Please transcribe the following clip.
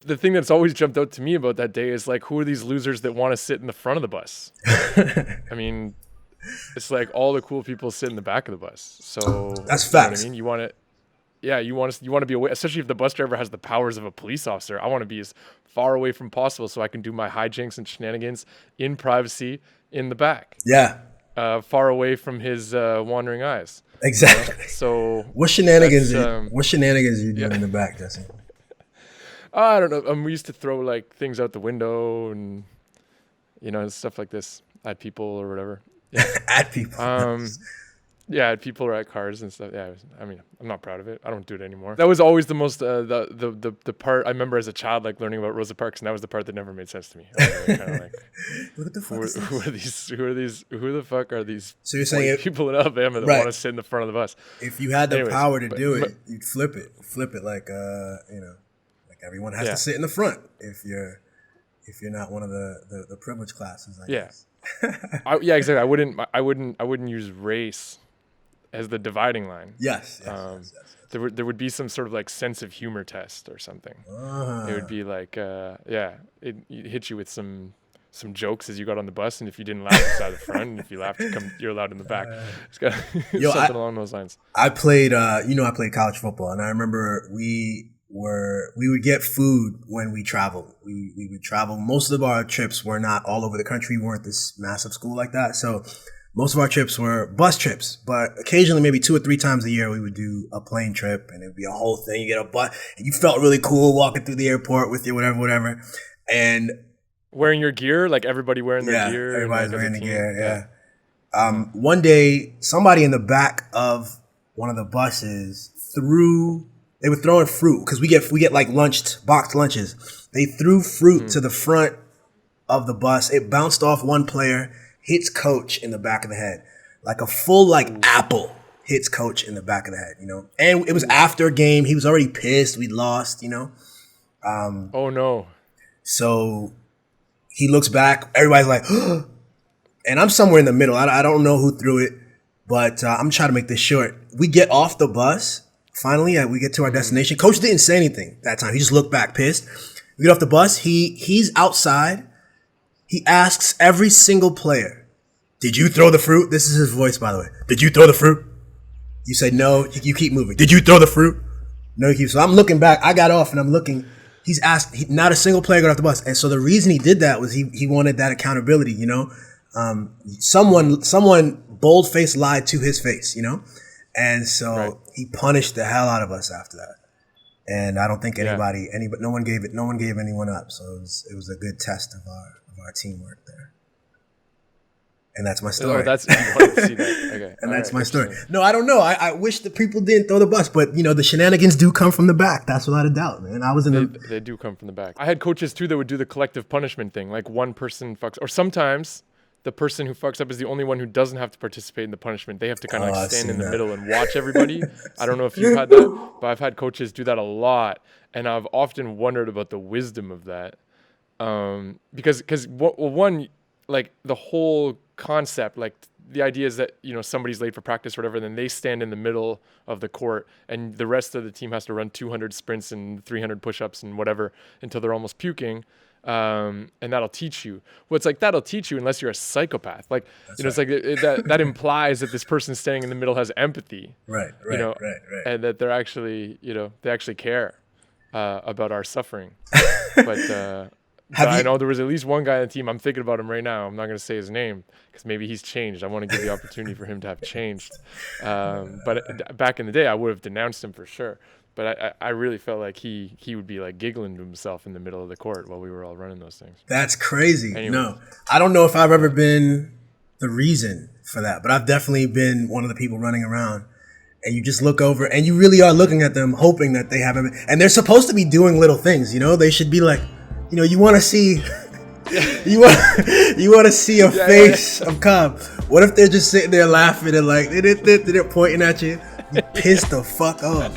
The thing that's always jumped out to me about that day is like, who are these losers that want to sit in the front of the bus? I mean, it's like all the cool people sit in the back of the bus. So that's facts. You know what I mean? You want to be away, especially if the bus driver has the powers of a police officer. I want to be as far away from possible so I can do my hijinks and shenanigans in privacy in the back. Yeah. Far away from his wandering eyes. Exactly. You know? So what shenanigans? What shenanigans are you doing in the back, Jesse? I don't know. We used to throw like things out the window and stuff like this at people or whatever. Yeah. At people. Yeah, at people or at cars and stuff. Yeah, I'm not proud of it. I don't do it anymore. That was always the most the part I remember as a child, like learning about Rosa Parks, and that was the part that never made sense to me. I was kind of like, what the fuck who the fuck are these? So you're saying people in Alabama that want to sit in the front of the bus? If you had the power to do it, you'd flip it like like everyone has to sit in the front if you're not one of the privileged classes. I guess. Yeah, exactly. I wouldn't use race as the dividing line. Yes. There would be some sort of like sense of humor test or something. It would be like, it hit you with some jokes as you got on the bus, and if you didn't laugh, you sat at the front, and if you laughed, you're allowed in the back. It's got something along those lines. I played, I played college football, and I remember we would get food when we traveled. We would travel. Most of our trips were not all over the country. We weren't this massive school like that, so most of our trips were bus trips, but occasionally, maybe 2 or 3 times a year, we would do a plane trip, and it'd be a whole thing. You get a bus, and you felt really cool walking through the airport with your whatever. And wearing your gear, like everybody wearing their gear. Everybody's wearing the gear, yeah. One day, somebody in the back of one of the buses they were throwing fruit, because we get like boxed lunches. They threw fruit to the front of the bus. It bounced off one player, hits coach in the back of the head, like a full apple hits coach in the back of the head, and it was after a game. He was already pissed. We'd lost, oh no. So he looks back, everybody's like, and I'm somewhere in the middle. I don't know who threw it, but I'm trying to make this short. We get off the bus. Finally, we get to our destination. Coach didn't say anything that time. He just looked back pissed. We get off the bus. He's outside. He asks every single player, "Did you throw the fruit?" This is his voice, by the way. "Did you throw the fruit?" You say no. You keep moving. "Did you throw the fruit?" No, you keep. So I'm looking back. I got off and I'm looking. He's asked. Not a single player got off the bus. And so the reason he did that was he wanted that accountability. Someone bold-faced lied to his face. And so he punished the hell out of us after that. And I don't think no one gave anyone up. So it was a good test of our teamwork there. And that's my story. Oh, that's you wanted to see that. Okay. And that's my story. No, I don't know. I wish the people didn't throw the bus, but the shenanigans do come from the back. That's without a doubt, man. They do come from the back. I had coaches too that would do the collective punishment thing. Like one person fucks, or sometimes the person who fucks up is the only one who doesn't have to participate in the punishment. They have to kind of stand in the middle and watch everybody. I don't know if you've had that, but I've had coaches do that a lot, and I've often wondered about the wisdom of that. Because one, like the whole concept, like the idea is that somebody's late for practice or whatever, and then they stand in the middle of the court, and the rest of the team has to run 200 sprints and 300 push-ups and whatever until they're almost puking. And that'll teach you. Well, it's like that'll teach you unless you're a psychopath. Like it's like that implies that this person standing in the middle has empathy, right. And that they're actually they actually care about our suffering. But I know there was at least one guy on the team. I'm thinking about him right now. I'm not going to say his name because maybe he's changed. I want to give the opportunity for him to have changed. But back in the day, I would have denounced him for sure. But I really felt like he would be like giggling to himself in the middle of the court while we were all running those things. That's crazy. Anyway. No, I don't know if I've ever been the reason for that, but I've definitely been one of the people running around. And you just look over and you really are looking at them, hoping that they haven't. And they're supposed to be doing little things, They should be like, you want to see, you want to see a face of calm. What if they're just sitting there laughing and like they're pointing at you? You pissed the fuck off.